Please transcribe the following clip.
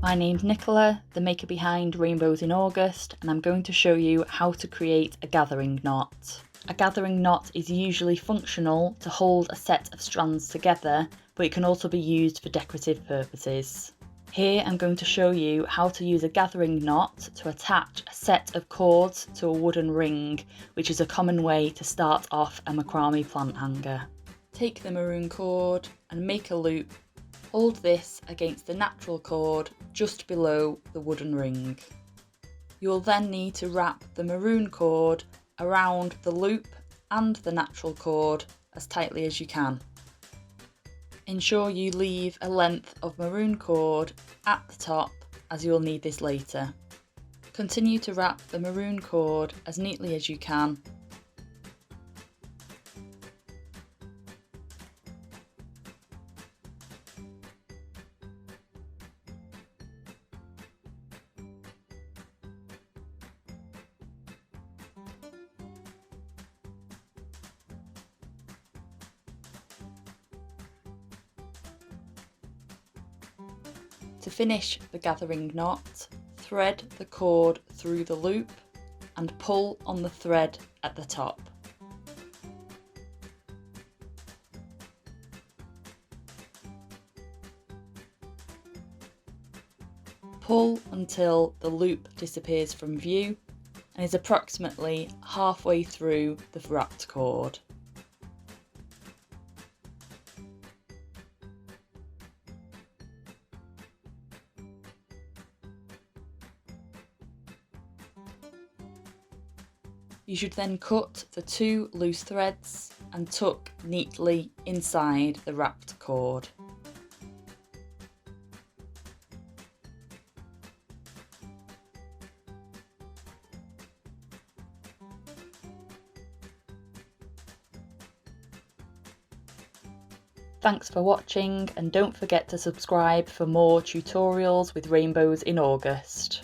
My name's Nicola, the maker behind Rainbows in August, and I'm going to show you how to create a gathering knot. A gathering knot is usually functional to hold a set of strands together, but it can also be used for decorative purposes. Here I'm going to show you how to use a gathering knot to attach a set of cords to a wooden ring, which is a common way to start off a macrame plant hanger. Take the maroon cord and make a loop. Hold this against the natural cord just below the wooden ring. You will then need to wrap the maroon cord around the loop and the natural cord as tightly as you can. Ensure you leave a length of maroon cord at the top, as you will need this later. Continue to wrap the maroon cord as neatly as you can. To finish the gathering knot, thread the cord through the loop and pull on the thread at the top. Pull until the loop disappears from view and is approximately halfway through the wrapped cord. You should then cut the two loose threads and tuck neatly inside the wrapped cord. Thanks for watching, and don't forget to subscribe for more tutorials with Rainbows in August.